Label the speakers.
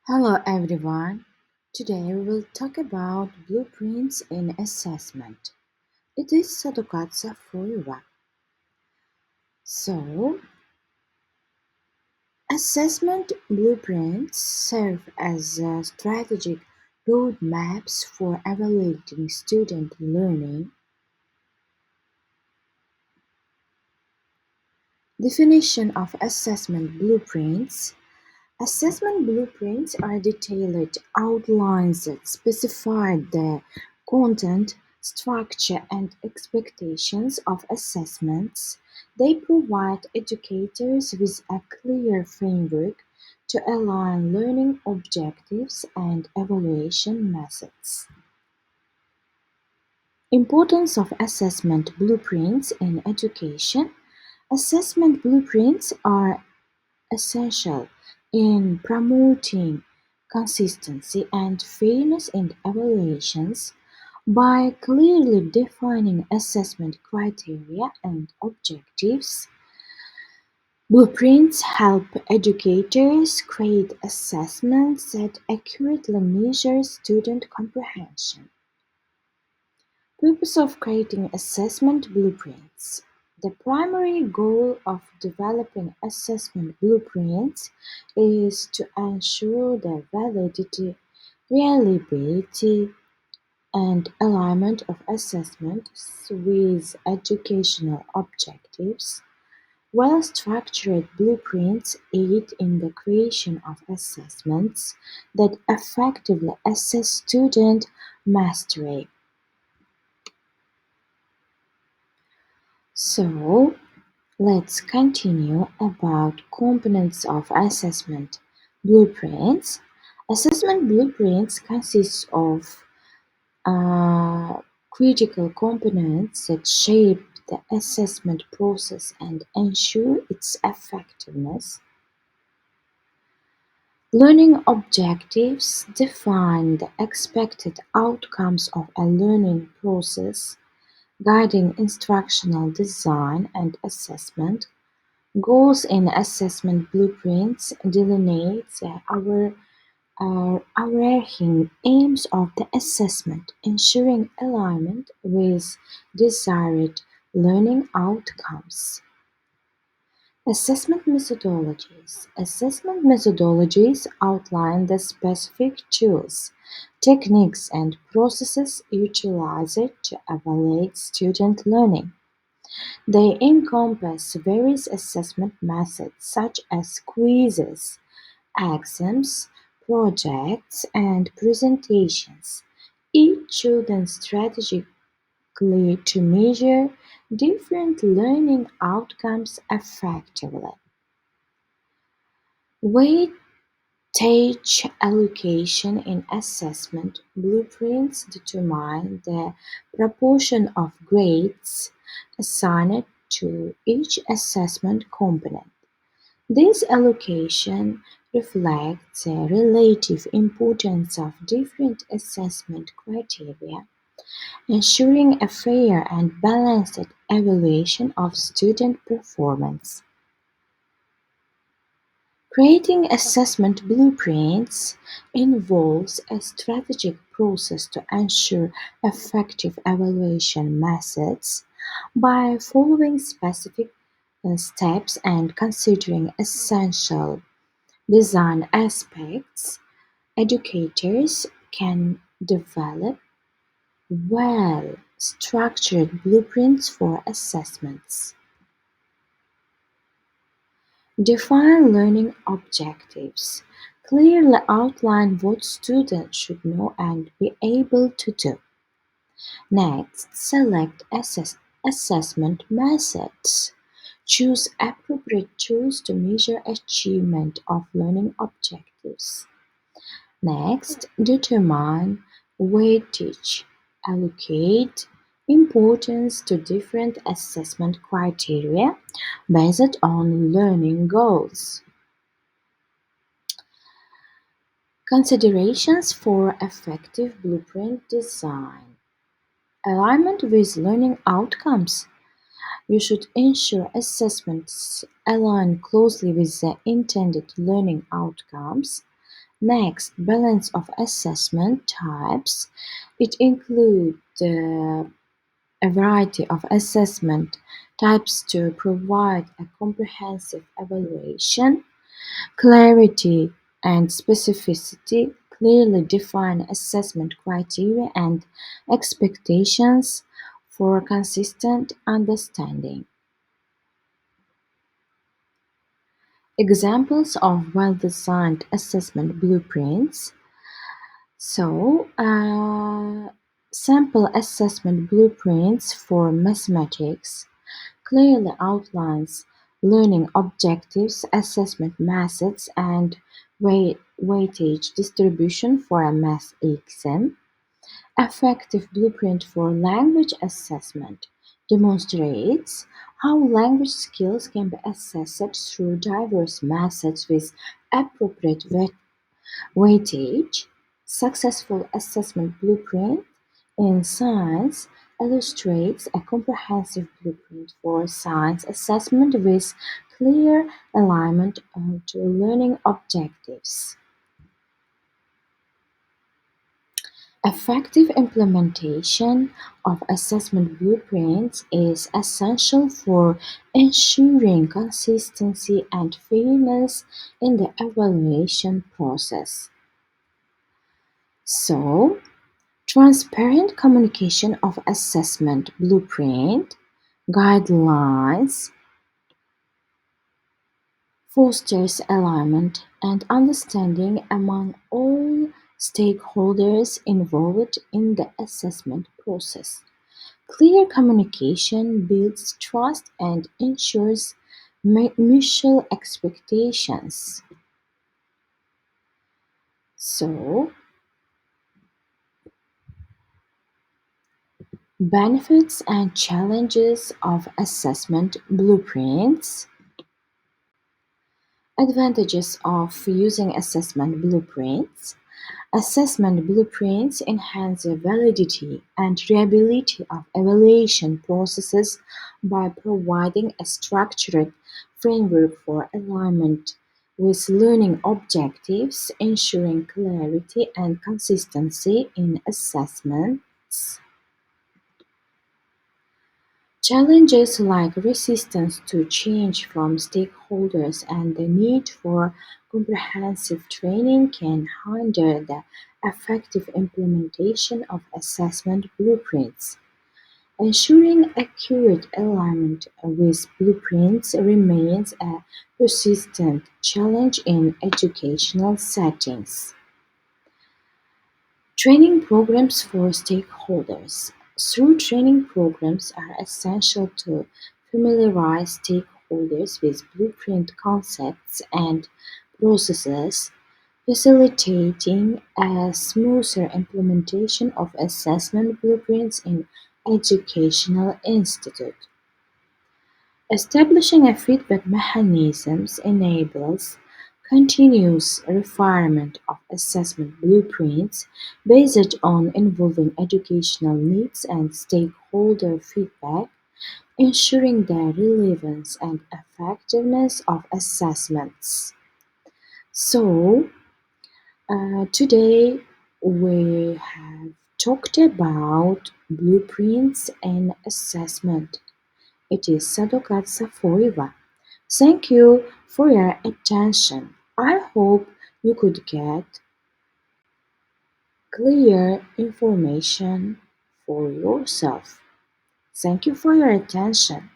Speaker 1: Hello everyone. Today we will talk about blueprints in assessment. It is Sadokat Safoyeva. So, assessment blueprints serve as strategic roadmaps for evaluating student learning. Definition of assessment blueprints. Assessment blueprints are detailed outlines that specify the content, structure, and expectations of assessments. They provide educators with a clear framework to align learning objectives and evaluation methods. Importance of assessment blueprints in education. Assessment blueprints are essential in promoting consistency and fairness in evaluations by clearly defining assessment criteria and objectives. Blueprints help educators create assessments that accurately measure student comprehension. Purpose of creating assessment blueprints. The primary goal of developing assessment blueprints is to ensure their validity, reliability, and alignment of assessments with educational objectives. Well-structured blueprints aid in the creation of assessments that effectively assess student mastery. So, let's continue about components of assessment blueprints. Assessment blueprints consist of critical components that shape the assessment process and ensure its effectiveness. Learning objectives define the expected outcomes of a learning process, guiding instructional design and assessment. Goals in assessment blueprints delineate the overarching aims of the assessment, ensuring alignment with desired learning outcomes. Assessment methodologies. Assessment methodologies outline the specific tools, techniques, and processes utilized to evaluate student learning. They encompass various assessment methods such as quizzes, exams, projects, and presentations, each chosen strategically to measure different learning outcomes effectively. Weightage allocation in assessment blueprints determine the proportion of grades assigned to each assessment component. This allocation reflects the relative importance of different assessment criteria, ensuring a fair and balanced evaluation of student performance. Creating assessment blueprints involves a strategic process to ensure effective evaluation methods by following specific steps and considering essential design aspects. Educators can develop well-structured blueprints for assessments. Define learning objectives. Clearly outline what students should know and be able to do. Next, select assessment methods. Choose appropriate tools to measure achievement of learning objectives. Next, determine weightage. Allocate importance to different assessment criteria based on learning goals. Considerations for effective blueprint design. Alignment with learning outcomes. You should ensure assessments align closely with the intended learning outcomes. Next, balance of assessment types. It includes a variety of assessment types to provide a comprehensive evaluation. Clarity and specificity clearly define assessment criteria and expectations for consistent understanding. Examples of well-designed assessment blueprints. Sample assessment blueprints for mathematics clearly outlines learning objectives, assessment methods, and weightage distribution for a math exam. Effective blueprint for language assessment demonstrates how language skills can be assessed through diverse methods with appropriate weightage. Successful assessment blueprint in science illustrates a comprehensive blueprint for science assessment with clear alignment to learning objectives. Effective implementation of assessment blueprints is essential for ensuring consistency and fairness in the evaluation process. So, transparent communication of assessment blueprint guidelines fosters alignment and understanding among all stakeholders involved in the assessment process. Clear communication builds trust and ensures mutual expectations. So, benefits and challenges of assessment blueprints. Advantages of using assessment blueprints. Assessment blueprints enhance the validity and reliability of evaluation processes by providing a structured framework for alignment with learning objectives, ensuring clarity and consistency in assessments. Challenges like resistance to change from stakeholders and the need for comprehensive training can hinder the effective implementation of assessment blueprints. Ensuring accurate alignment with blueprints remains a persistent challenge in educational settings. Training programs for stakeholders. Through training programs are essential to familiarize stakeholders with blueprint concepts and processes, facilitating a smoother implementation of assessment blueprints in educational institutes. Establishing a feedback mechanisms enables continuous refinement of assessment blueprints based on evolving educational needs and stakeholder feedback, ensuring the relevance and effectiveness of assessments. So, today we have talked about blueprints and assessment. It is Sadokat Safoyeva. Thank you for your attention. I hope you could get clear information for yourself. Thank you for your attention.